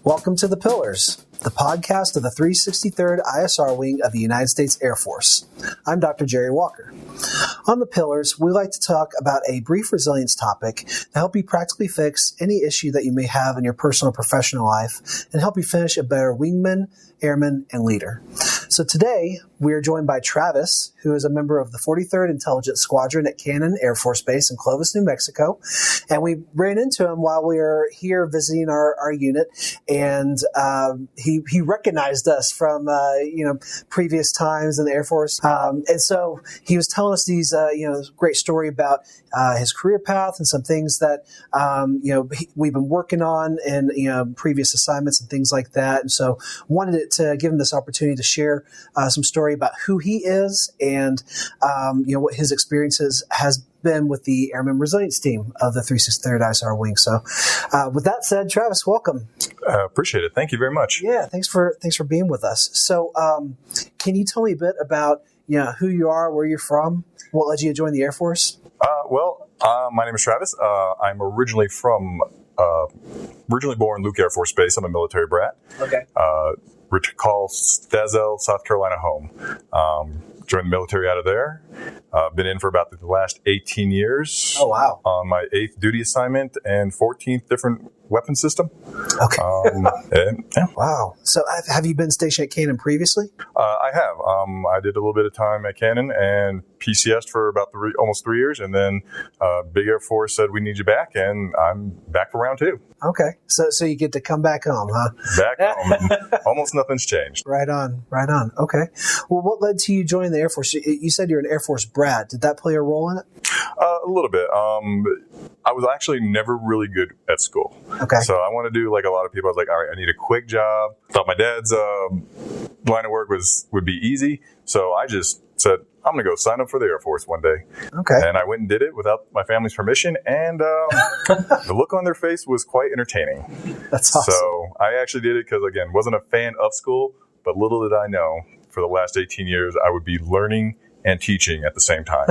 Welcome to The Pillars, the podcast of the 363rd ISR Wing of the United States Air Force. I'm Dr. Jerry Walker. On The Pillars, we like to talk about a brief resilience topic to help you practically fix any issue that you may have in your personal or professional life and help you finish a better wingman, airman, and leader. So today, we are joined by Travis, who is a member of the 43rd Intelligence Squadron at Cannon Air Force Base in Clovis, New Mexico. And we ran into him while we were here visiting our unit, and he recognized us from previous times in the Air Force. And so he was telling us these great story about his career path and some things that we've been working on in previous assignments and things like that. And so wanted to give him this opportunity to share some story about who he is and what his experiences has been with the Airman Resilience Team of the 363rd ISR Wing. So with that said, Travis, welcome. Appreciate it. Thank you very much. Yeah, thanks for being with us. So can you tell me a bit about who you are, where you're from, what led you to join the Air Force? My name is Travis. I'm originally born Luke Air Force Base. I'm a military brat. Okay. Call Stazell, South Carolina home. Joined the military out of there. Been in for about the last 18 years. Oh, wow. On my 8th duty assignment and 14th different weapon system. Okay. Yeah. Wow. So have you been stationed at Cannon previously? I have. I did a little bit of time at Cannon and PCS'd for about almost 3 years, and then Big Air Force said, we need you back, and I'm back for round 2. Okay. So you get to come back home, huh? Back home, and almost nothing's changed. Right on. Okay. Well, what led to you joining the Air Force? You said you're an Air Force brat. Did that play a role in it? A little bit. I was actually never really good at school. Okay. So I want to do like a lot of people. I was like, all right, I need a quick job. Thought my dad's line of work would be easy. So I just said, I'm going to go sign up for the Air Force one day. Okay. And I went and did it without my family's permission. And the look on their face was quite entertaining. That's awesome. So I actually did it because, again, wasn't a fan of school. But little did I know, for the last 18 years, I would be learning and teaching at the same time.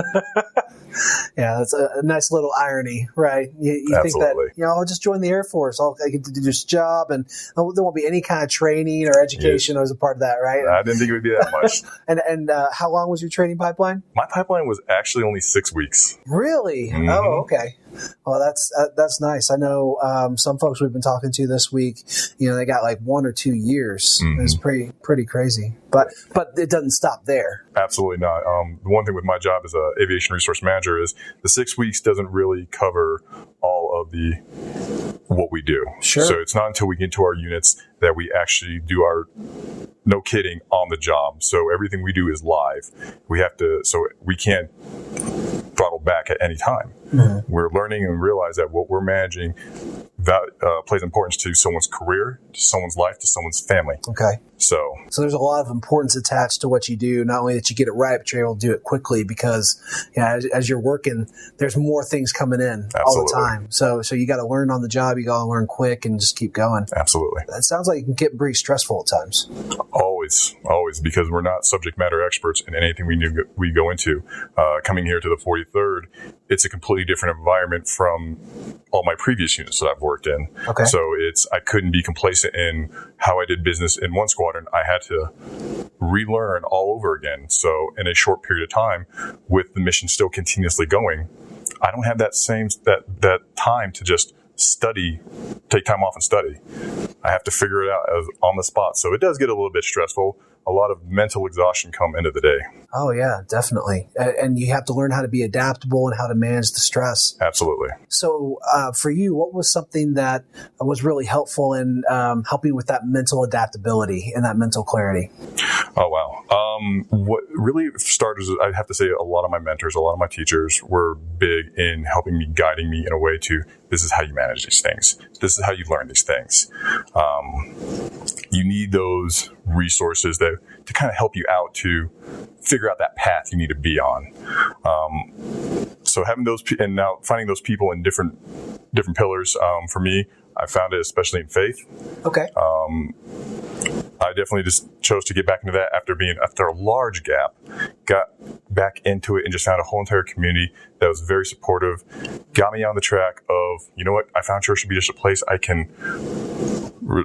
Yeah, that's a nice little irony, right? You think that, I'll just join the Air Force. I get to do this job, and there won't be any kind of training or education as a part of that, right? I didn't think it would be that much. And how long was your training pipeline? My pipeline was actually only 6 weeks. Really? Mm-hmm. Oh, okay. Well, that's nice. I know some folks we've been talking to this week, they got like 1 or 2 years. Mm-hmm. It's pretty crazy. But it doesn't stop there. Absolutely not. The one thing with my job as an aviation resource manager is the 6 weeks doesn't really cover all of what we do. Sure. So it's not until we get to our units that we actually do our, no kidding, on the job. So everything we do is live. So we can't throttle back at any time. Mm-hmm. We're learning and realize that what we're managing plays importance to someone's career, to someone's life, to someone's family. Okay. So there's a lot of importance attached to what you do. Not only that you get it right, but you're able to do it quickly because as you're working, there's more things coming in all the time. So you got to learn on the job. You got to learn quick and just keep going. Absolutely. That sounds like it can get pretty stressful at times. Always, because we're not subject matter experts in anything we go into. Coming here to the 43rd, it's a completely different environment from all my previous units that I've worked in. Okay. So I couldn't be complacent in how I did business in one squadron. I had to relearn all over again. So in a short period of time, with the mission still continuously going, I don't have that time to just study, take time off and study. I have to figure it out on the spot. So it does get a little bit stressful. A lot of mental exhaustion come end of the day. Oh, yeah, definitely. And you have to learn how to be adaptable and how to manage the stress. Absolutely. So for you, what was something that was really helpful in helping with that mental adaptability and that mental clarity? Oh, wow. What really started is, I'd have to say, a lot of my mentors, a lot of my teachers were big in helping me, guiding me in a way to, this is how you manage these things. This is how you learn these things. You need those resources to kind of help you out to figure out that path you need to be on. So having those, and now finding those people in different pillars, for me, I found it especially in faith. Okay. I definitely just chose to get back into that after a large gap, got back into it and just found a whole entire community that was very supportive, got me on the track of, you know what, I found church to be just a place I can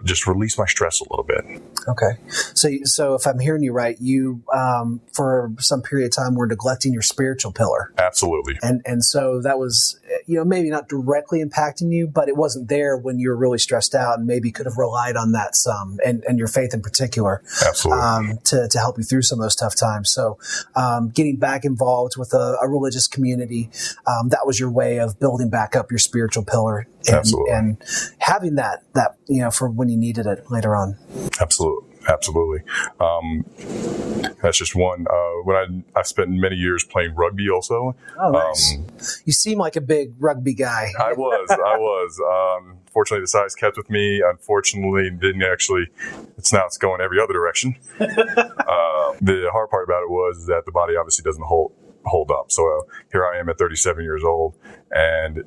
just release my stress a little bit. Okay. So if I'm hearing you right, you, for some period of time, were neglecting your spiritual pillar. Absolutely. And so that was, maybe not directly impacting you, but it wasn't there when you were really stressed out, and maybe could have relied on that some, and your faith in particular. Absolutely. To help you through some of those tough times. So, getting back involved with a religious community, that was your way of building back up your spiritual pillar. Absolutely. And having that, for when you needed it later on. Absolutely. That's just one. When I spent many years playing rugby also. Oh, nice. You seem like a big rugby guy. I was. Fortunately, the size kept with me. Unfortunately, didn't actually. It's going every other direction. The hard part about it was that the body obviously doesn't hold up. So here I am at 37 years old, and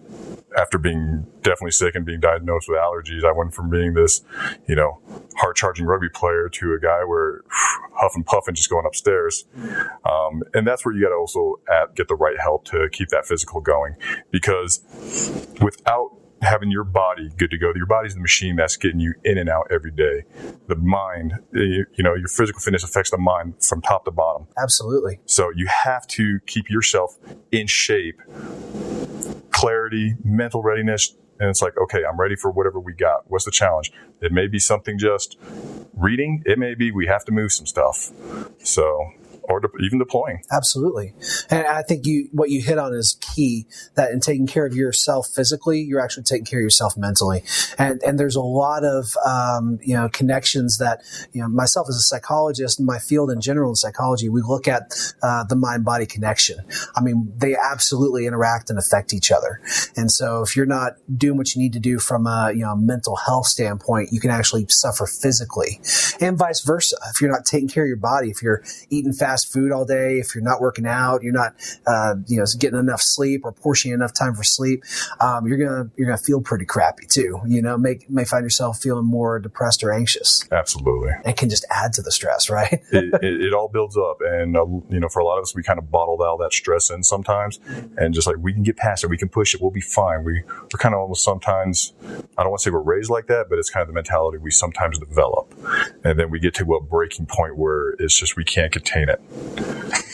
after being definitely sick and being diagnosed with allergies, I went from being this, hard-charging rugby player to a guy where huff and puff and just going upstairs. And that's where you got to also get the right help to keep that physical going, because without having your body good to go, your body's the machine that's getting you in and out every day. The mind, your physical fitness affects the mind from top to bottom. Absolutely. So you have to keep yourself in shape, clarity, mental readiness. And it's like, okay, I'm ready for whatever we got. What's the challenge? It may be something just reading. It may be we have to move some stuff. So, or even deploying. Absolutely. And I think what you hit on is key, that in taking care of yourself physically, you're actually taking care of yourself mentally. And there's a lot of, connections that, myself as a psychologist, in my field in general in psychology, we look at the mind-body connection. I mean, they absolutely interact and affect each other. And so if you're not doing what you need to do from a, mental health standpoint, you can actually suffer physically, and vice versa. If you're not taking care of your body, if you're eating fast food all day, if you're not working out, you're not, getting enough sleep or portioning enough time for sleep, you're gonna feel pretty crappy too. May find yourself feeling more depressed or anxious. Absolutely. It can just add to the stress, right? it all builds up, and for a lot of us, we kind of bottled all that stress in sometimes, and just like we can get past it, we can push it, we'll be fine. We're kind of almost sometimes, I don't want to say we're raised like that, but it's kind of the mentality we sometimes develop, and then we get to a breaking point where it's just we can't contain it.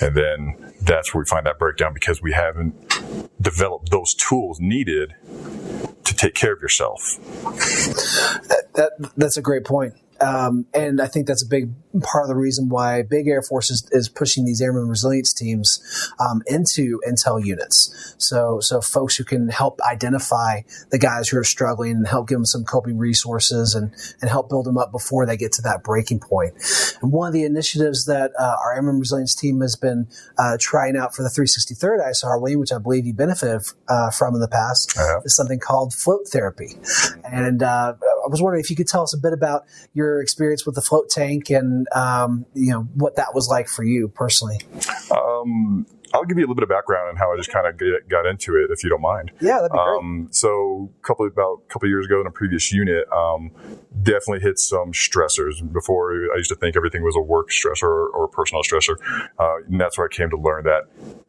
And then that's where we find that breakdown, because we haven't developed those tools needed to take care of yourself. That's a great point. And I think that's a big part of the reason why Big Air Force is pushing these airman resilience teams into intel units. So folks who can help identify the guys who are struggling and help give them some coping resources and help build them up before they get to that breaking point. And one of the initiatives that our airman resilience team has been trying out for the 363rd ISR Wing, which I believe you benefited from in the past, is something called float therapy. And I was wondering if you could tell us a bit about your experience with the float tank and what that was like for you personally. I'll give you a little bit of background on how I just kind of got into it, if you don't mind. Yeah, that'd be great. So about a couple of years ago in a previous unit, definitely hit some stressors. Before, I used to think everything was a work stressor or a personal stressor. And that's where I came to learn that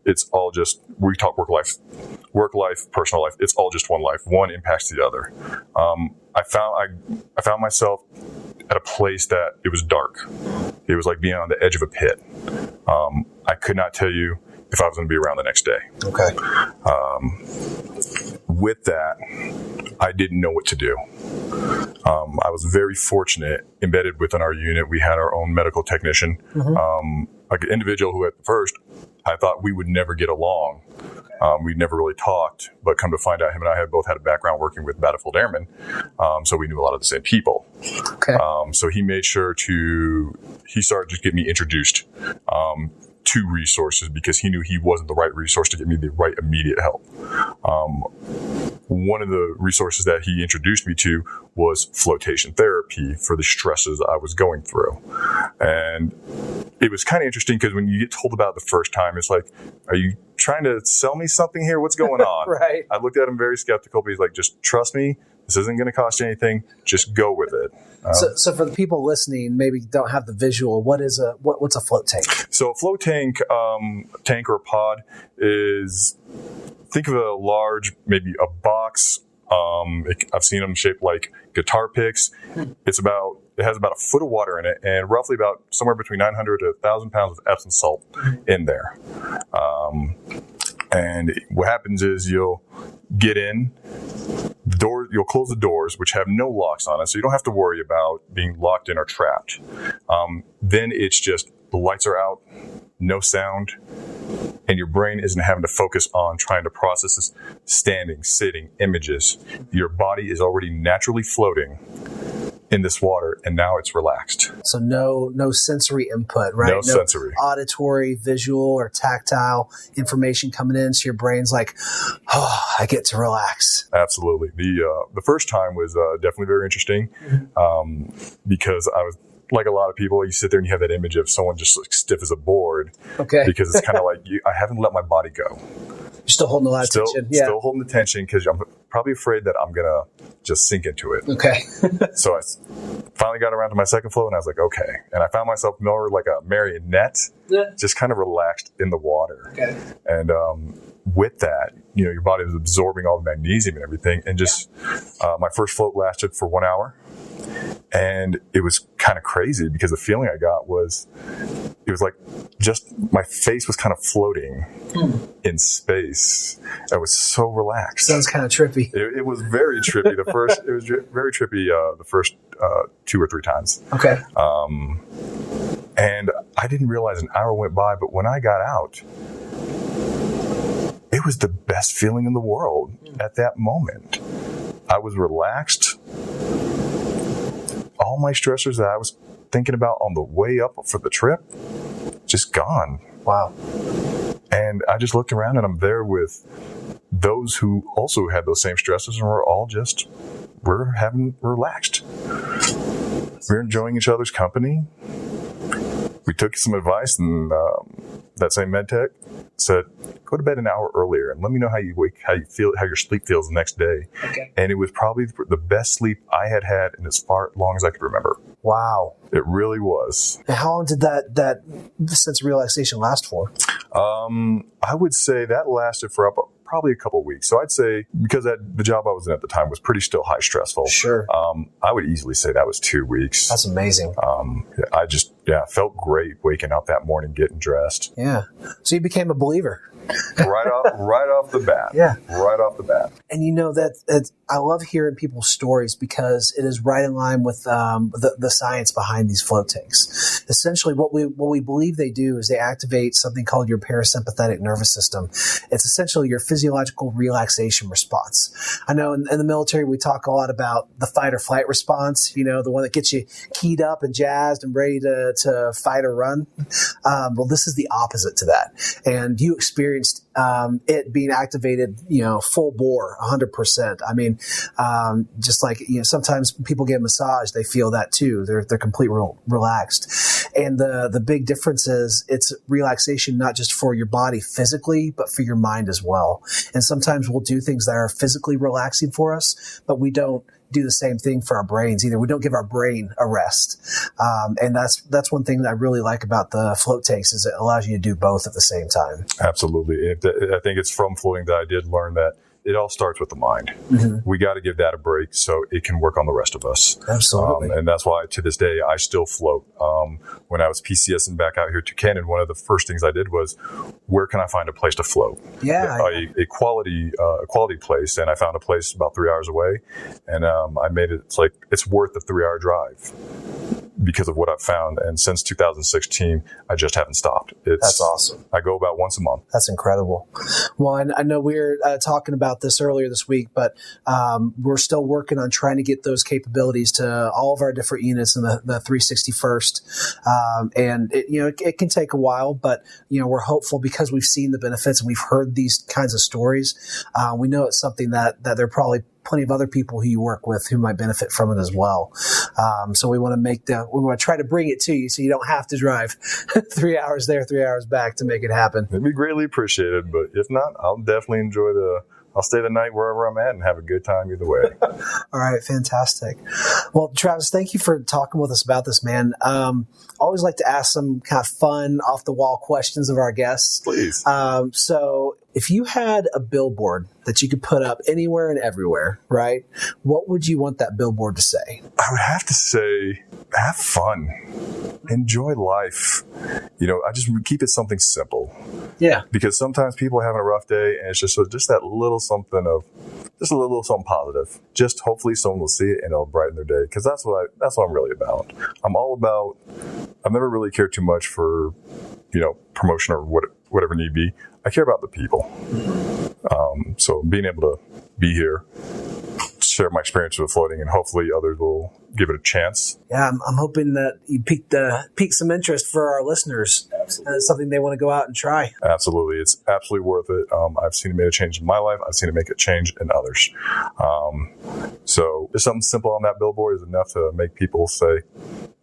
it's all just, we talk work life, personal life. It's all just one life. One impacts the other. I found myself at a place that it was dark. It was like being on the edge of a pit. I could not tell you if I was going to be around the next day. Okay. With that, I didn't know what to do. I was very fortunate. Embedded within our unit, we had our own medical technician, like an individual who at first I thought we would never get along. We'd never really talked, but come to find out, him and I had both had a background working with battlefield airmen, so we knew a lot of the same people. Okay. So he made sure he started to get me introduced to resources, because he knew he wasn't the right resource to get me the right immediate help. One of the resources that he introduced me to was flotation therapy for the stresses I was going through. And it was kind of interesting, because when you get told about it the first time, it's like, are you trying to sell me something here? What's going on? Right. I looked at him very skeptical, but he's like, just trust me. This isn't going to cost you anything. Just go with it. So for the people listening, maybe don't have the visual, what's a float tank? So a float tank or a pod is, think of a large, maybe a box I've seen them shaped like guitar picks. It has about a foot of water in it and roughly about somewhere between 900 to 1,000 pounds of Epsom salt in there. And what happens is you'll get in, you'll close the doors, which have no locks on it, so you don't have to worry about being locked in or trapped. Then it's just the lights are out, no sound, and your brain isn't having to focus on trying to process this standing, sitting, images. Your body is already naturally floating in this water, and now it's relaxed. So no sensory input, right? No sensory. Auditory, visual, or tactile information coming in, so your brain's like, oh, I get to relax. Absolutely. The first time was definitely very interesting because I was, like a lot of people, you sit there and you have that image of someone just like stiff as a board. Okay. Because it's kind of like, I haven't let my body go. You're still holding a lot of tension. Yeah. Still holding the tension because I'm probably afraid that I'm going to just sink into it. Okay. So I finally got around to my second float and I was like, okay. And I found myself more like a marionette, just kind of relaxed in the water. Okay. And with that, your body was absorbing all the magnesium and everything. And just my first float lasted for 1 hour. And it was kind of crazy because the feeling I got was, it was like just my face was kind of floating in space. I was so relaxed. Sounds kind of trippy. It was very trippy. It was very trippy the first 2 or 3 times. Okay. And I didn't realize an hour went by, but when I got out, it was the best feeling in the world at that moment. I was relaxed. All my stressors that I was thinking about on the way up for the trip, just gone. Wow. And I just looked around and I'm there with those who also had those same stresses and we're relaxed. We're enjoying each other's company. We took some advice and that same med tech said, go to bed an hour earlier and let me know how you feel, how your sleep feels the next day. Okay. And it was probably the best sleep I had in as long as I could remember. Wow. It really was. And how long did that sense of relaxation last for? I would say that lasted for probably a couple of weeks. So I'd say, because the job I was in at the time was pretty still high stressful. Sure. I would easily say that was 2 weeks. That's amazing. I just, felt great waking up that morning, getting dressed. Yeah. So you became a believer. right off the bat. Yeah. Right off the bat. And that I love hearing people's stories because it is right in line with the science behind these float tanks. Essentially, what we believe they do is they activate something called your parasympathetic nervous system. It's essentially your physiological relaxation response. I know in the military we talk a lot about the fight or flight response. The one that gets you keyed up and jazzed and ready to fight or run. Well, this is the opposite to that, and you experienced it being activated, full bore, 100%. I mean, just like, sometimes people get a massage, they feel that too. They're completely relaxed. And the big difference is it's relaxation, not just for your body physically, but for your mind as well. And sometimes we'll do things that are physically relaxing for us, but we don't do the same thing for our brains either. We don't give our brain a rest. And that's one thing that I really like about the float tanks is it allows you to do both at the same time. Absolutely. I think it's from floating that I did learn that it all starts with the mind. We got to give that a break so it can work on the rest of us. Absolutely. And that's why to this day, I still float. When I was PCSing back out here to Cannon, one of the first things I did was, where can I find a place to float? Yeah. A quality place. And I found a place about 3 hours away. And I made it, it's worth the 3-hour drive because of what I've found. And since 2016, I just haven't stopped. That's awesome. I go about once a month. That's incredible. Well, I know we were talking about this earlier this week, but we're still working on trying to get those capabilities to all of our different units in the 361st. And it can take a while, but we're hopeful because we've seen the benefits and we've heard these kinds of stories. We know it's something that there are probably plenty of other people who you work with who might benefit from it as well. So we want to try to bring it to you so you don't have to drive 3 hours there, 3 hours back to make it happen. It'd be greatly appreciated, but if not, I'll definitely I'll stay the night wherever I'm at and have a good time either way. All right. Fantastic. Well, Travis, thank you for talking with us about this, man. I always like to ask some kind of fun, off the wall questions of our guests. Please. So If you had a billboard that you could put up anywhere and everywhere, right? What would you want that billboard to say? I would have to say, have fun. Enjoy life. I just keep it something simple. Yeah. Because sometimes people are having a rough day, and it's just that little something just a little something positive. Just hopefully someone will see it and it'll brighten their day. Because that's what I'm really about. I've never really cared too much for, promotion or whatever need be. I care about the people. So being able to be here, share my experience with floating, and hopefully others will give it a chance. Yeah, I'm hoping that you pique some interest for our listeners. Absolutely. It's something they want to go out and try. Absolutely. It's absolutely worth it. I've seen it make a change in my life. I've seen it make a change in others. So just something simple on that billboard is enough to make people say,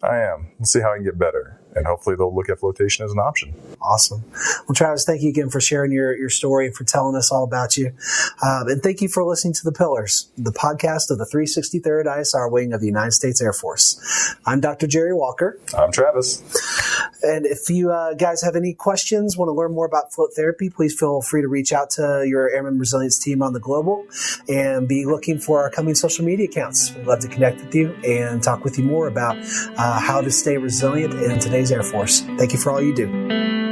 I am. Let's see how I can get better. And hopefully they'll look at flotation as an option. Awesome. Well, Travis, thank you again for sharing your story and for telling us all about you. And thank you for listening to The Pillars, the podcast of the 363rd ISR Wing of the United States Air Force. I'm Dr. Jerry Walker. I'm Travis. And if you guys have any questions, want to learn more about float therapy, please feel free to reach out to your Airman Resilience team on the Global and be looking for our coming social media accounts. We'd love to connect with you and talk with you more about how to stay resilient in today's Air Force. Thank you for all you do.